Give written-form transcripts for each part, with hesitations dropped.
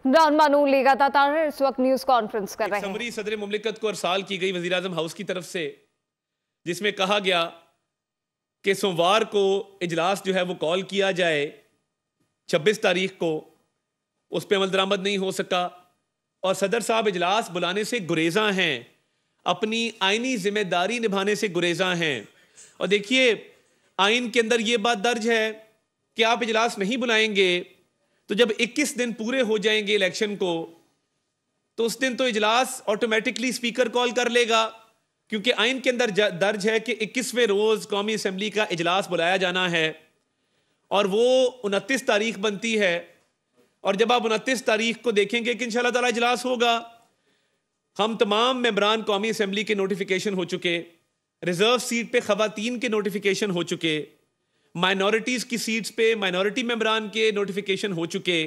इमरान मानून लगातार इस वक्त न्यूज कॉन्फ्रेंस कर रहे हैं। समरी सदर मुमलिकत को अरसाल की गई वजीर आजम हाउस की तरफ से, जिसमें कहा गया कि सोमवार को इजलास जो है वो कॉल किया जाए 26 तारीख को। उस पर अमल दरामद नहीं हो सका और सदर साहब इजलास बुलाने से गुरेजा हैं, अपनी आईनी जिम्मेदारी निभाने से गुरेजा हैं। और देखिए, आइन के अंदर यह बात दर्ज है कि आप इजलास नहीं बुलाएंगे तो जब 21 दिन पूरे हो जाएंगे इलेक्शन को, तो उस दिन तो इजलास ऑटोमेटिकली स्पीकर कॉल कर लेगा, क्योंकि आइन के अंदर दर्ज है कि 21वें रोज कौमी असेंबली का इजलास बुलाया जाना है और वो 29 तारीख बनती है। और जब आप 29 तारीख को देखेंगे कि इंशाअल्लाह ताला इजलास होगा, हम तमाम मेंबरान कौमी असेंबली के नोटिफिकेशन हो चुके, रिजर्व सीट पे खवातीन के नोटिफिकेशन हो चुके, माइनॉरिटीज़ की सीट्स पे माइनॉरिटी मेंबरान के नोटिफिकेशन हो चुके।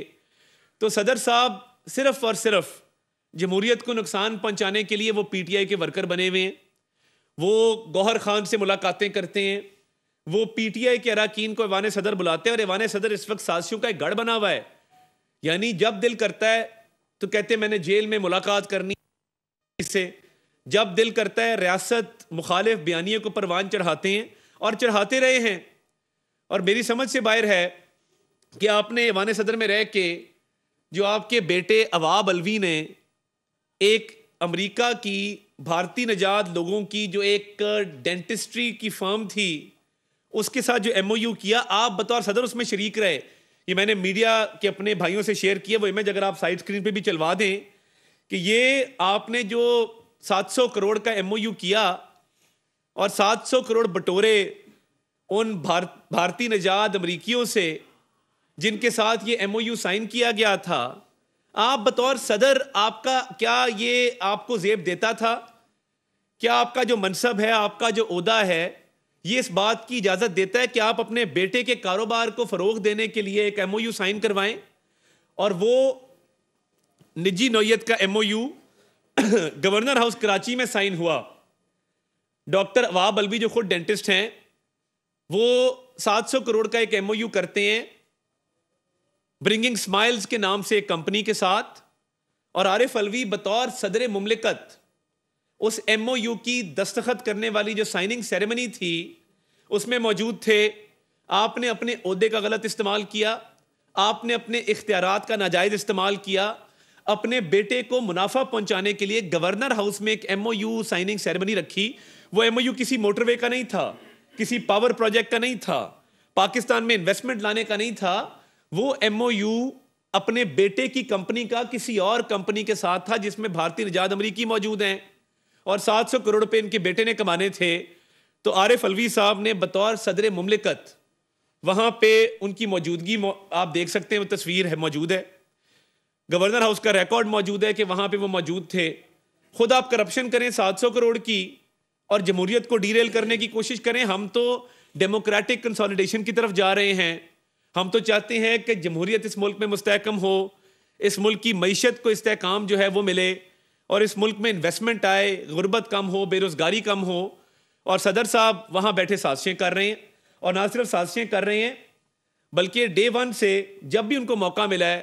तो सदर साहब सिर्फ और सिर्फ जमहूरियत को नुकसान पहुंचाने के लिए वो पीटीआई के वर्कर बने हुए हैं। वो गौहर खान से मुलाकातें करते हैं, वो पीटीआई के अरकान को ऐवान सदर बुलाते हैं और ऐवान सदर इस वक्त साजिशों का एक गढ़ बना हुआ है। यानी जब दिल करता है तो कहते हैं मैंने जेल में मुलाकात करनी इससे, जब दिल करता है रियासत मुखालिफ बयानियों को परवान चढ़ाते हैं और चढ़ाते रहे हैं। और मेरी समझ से बाहर है कि आपने ऐवान सदर में रह के जो आपके बेटे अवाब अलवी ने एक अमेरिका की भारतीय नजात लोगों की जो एक डेंटिस्ट्री की फर्म थी, उसके साथ जो एमओयू किया, आप बतौर सदर उसमें शरीक रहे। ये मैंने मीडिया के अपने भाइयों से शेयर किया, वो इमेज अगर आप साइड स्क्रीन पे भी चलवा दें कि ये आपने जो 700 करोड़ का एमओयू किया और 700 करोड़ बटोरे उन भारतीय नजात अमरीकियों से जिनके साथ ये एमओयू साइन किया गया था, आप बतौर सदर आपका क्या ये आपको जेब देता था? क्या आपका जो मनसब है, आपका जो ओहदा है, ये इस बात की इजाजत देता है कि आप अपने बेटे के कारोबार को फरोग देने के लिए एक एमओयू साइन करवाएं? और वो निजी नौयत का एमओयू गवर्नर हाउस कराची में साइन हुआ। डॉक्टर अवाब अलवी जो खुद डेंटिस्ट हैं, वो 700 करोड़ का एक एमओयू करते हैं ब्रिंगिंग स्माइल्स के नाम से एक कंपनी के साथ, और आरिफ अलवी बतौर सदर मुमलिकत उस एमओयू की दस्तखत करने वाली जो साइनिंग सेरेमनी थी उसमें मौजूद थे। आपने अपने ओहदे का गलत इस्तेमाल किया, आपने अपने इख्तियारात का नाजायज इस्तेमाल किया, अपने बेटे को मुनाफा पहुंचाने के लिए गवर्नर हाउस में एक एमओयू साइनिंग सेरेमनी रखी। वो एमओयू किसी मोटरवे का नहीं था, किसी पावर प्रोजेक्ट का नहीं था, पाकिस्तान में इन्वेस्टमेंट लाने का नहीं था। वो एमओयू अपने बेटे की कंपनी का किसी और कंपनी के साथ था जिसमें भारतीय निजात अमरीकी मौजूद हैं और 700 करोड़ रुपए इनके बेटे ने कमाने थे। तो आरिफ अलवी साहब ने बतौर सदर मुमलिकत वहां पे उनकी मौजूदगी आप देख सकते हैं, वो तस्वीर है मौजूद है, गवर्नर हाउस का रिकॉर्ड मौजूद है कि वहां पे वो मौजूद थे। खुद आप करप्शन करें 700 करोड़ की और जमहूरियत को डीरेल करने की कोशिश करें। हम तो डेमोक्रेटिक कंसोलिडेशन की तरफ जा रहे हैं। हम तो चाहते हैं कि जमहूरियत इस मुल्क में मुस्तहकम हो, इस मुल्क की मईशत को इस्तेहकाम जो है वो मिले और इस मुल्क में इन्वेस्टमेंट आए, गुर्बत कम हो, बेरोजगारी कम हो। और सदर साहब वहाँ बैठे साजिशें कर रहे हैं, और ना सिर्फ साजिशें कर रहे हैं बल्कि डे वन से जब भी उनको मौका मिला है,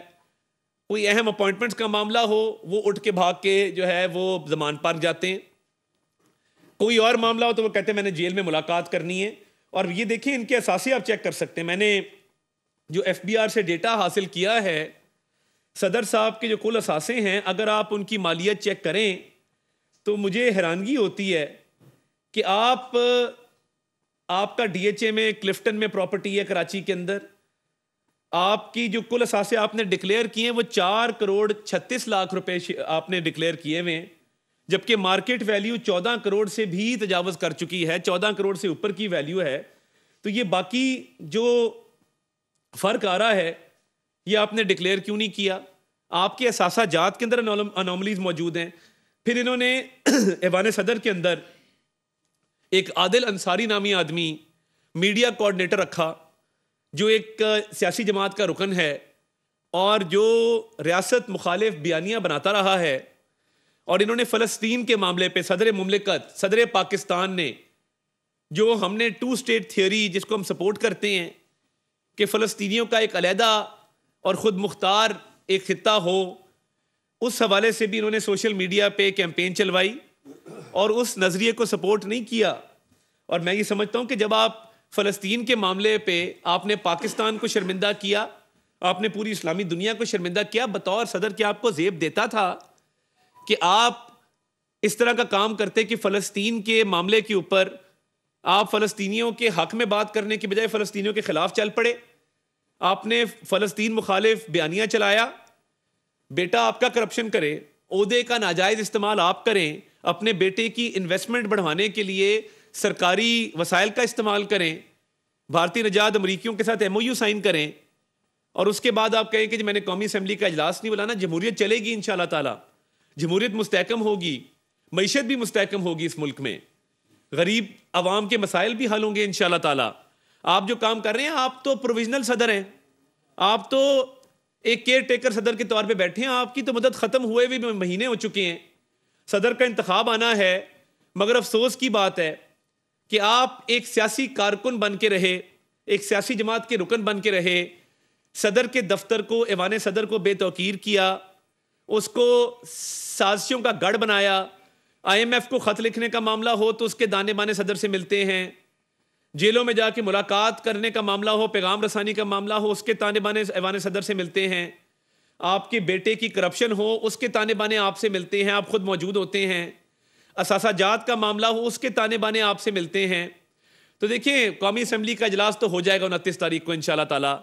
कोई अहम अपॉइंटमेंट्स का मामला हो, वो उठ के भाग के जो है वो जमान पार्क जाते हैं। कोई और मामला हो तो वो कहते हैं मैंने जेल में मुलाकात करनी है। और ये देखिए, इनके असासे आप चेक कर सकते हैं। मैंने जो एफबीआर से डेटा हासिल किया है, सदर साहब के जो कुल असासे हैं, अगर आप उनकी मालियत चेक करें तो मुझे हैरानगी होती है कि आपका डीएचए में क्लिफ्टन में प्रॉपर्टी है कराची के अंदर, आपकी जो कुल असासे आपने डिक्लेयर किए हैं वो 4 करोड़ 36 लाख रुपए आपने डिक्लेयर किए हुए हैं, जबकि मार्केट वैल्यू 14 करोड़ से भी तजावज़ कर चुकी है, 14 करोड़ से ऊपर की वैल्यू है। तो ये बाकी जो फ़र्क आ रहा है ये आपने डिक्लेयर क्यों नहीं किया? आपके असासा जात के अंदर अनोमलीज मौजूद हैं। फिर इन्होंने ऐवान सदर के अंदर एक आदिल अंसारी नामी आदमी मीडिया कोऑर्डिनेटर रखा, जो एक सियासी जमात का रुकन है और जो रियासत मुखालिफ बयानियाँ बनाता रहा है। और इन्होंने फ़लस्तीन के मामले पे सदर मुमलिकत, सदर पाकिस्तान ने जो हमने 2 स्टेट थियोरी जिसको हम सपोर्ट करते हैं कि फ़लस्तीनियों का एक अलहदा और ख़ुद मुख्तार एक खित्ता हो, उस हवाले से भी इन्होंने सोशल मीडिया पे कैंपेन चलवाई और उस नज़रिए को सपोर्ट नहीं किया। और मैं ये समझता हूं कि जब आप फ़लस्तीन के मामले पे आपने पाकिस्तान को शर्मिंदा किया, आपने पूरी इस्लामी दुनिया को शर्मिंदा किया, बतौर सदर के आपको ज़ेब देता था कि आप इस तरह का काम करते कि फ़लस्तीन के मामले के ऊपर आप फ़लस्तीनियों के हक में बात करने की बजाय फ़लस्तीनियों के ख़िलाफ़ चल पड़े। आपने फ़लस्तीन मुखालिफ बयानिया चलाया। बेटा आपका करप्शन करे, ओहदे का नाजायज़ इस्तेमाल आप करें, अपने बेटे की इन्वेस्टमेंट बढ़वाने के लिए सरकारी वसाइल का इस्तेमाल करें, भारतीय निजात अमरीकियों के साथ MOU साइन करें और उसके बाद आप कहें कि जी मैंने कौमी असम्बली का इजलास नहीं बुलाना। जमहूरियत चलेगी इंशाअल्लाह ताला, जमहूरियत मुस्तहकम होगी, मईशत भी मुस्तहकम होगी इस मुल्क में, गरीब अवाम के मसाइल भी हल होंगे इंशाअल्लाह ताला। आप जो काम कर रहे हैं, आप तो प्रोविजनल सदर हैं, आप तो एक केयर टेकर सदर के तौर पे बैठे हैं। आपकी तो मदद ख़त्म हुए भी महीने हो चुके हैं, सदर का इंतखाब आना है। मगर अफसोस की बात है कि आप एक सियासी कारकुन बन के रहे, एक सियासी जमात के रुकन बन के रहे, सदर के दफ्तर को, ऐवान सदर को बेतौकीर किया, उसको साजिशों का गढ़ बनाया। IMF को ख़त लिखने का मामला हो तो उसके दाने बाने सदर से मिलते हैं, जेलों में जाके मुलाकात करने का मामला हो, पैगाम रसानी का मामला हो, उसके ताने बाने ऐवान सदर से मिलते हैं, आपके बेटे की करप्शन हो उसके ताने बाने आपसे मिलते हैं, आप खुद मौजूद होते हैं, असासाजात का मामला हो उसके ताने बाने आपसे मिलते हैं। तो देखिए, कौमी असम्बली का इजलास तो हो जाएगा 29 तारीख को इंशाअल्लाह ताला।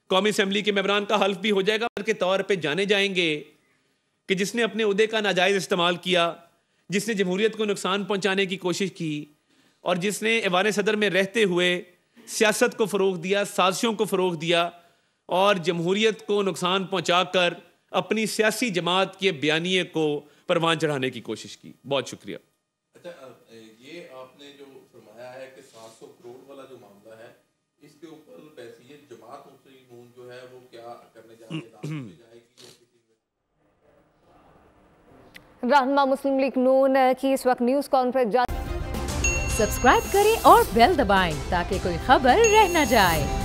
कौमी असम्बली के मेंबरान का हल्फ भी हो जाएगा, के तौर पे जाने जाएंगे कि जिसने अपने उहदे का नाजायज़ इस्तेमाल किया, जिसने जमहूरियत को नुकसान पहुंचाने की कोशिश की और जिसने ऐवान सदर में रहते हुए सियासत को फ़रोग़ दिया, साजिशों को फ़रोग़ दिया और जमहूरियत को नुकसान पहुंचाकर अपनी सियासी जमात के बयानिए को परवान चढ़ाने की कोशिश की। बहुत शुक्रिया। अच्छा, ये आपने जो फरमाया है कि 700 करोड़ वाला जो मामला है, इसके ऊपर वैसे ये जमात मुस्लिम नून जो है वो क्या करने जा रही है? रहनुमा मुस्लिम लीग नून की इस वक्त न्यूज़ कॉन्फ्रेंस। सब्सक्राइब करें और बेल दबाएं ताकि कोई खबर रह न जाए।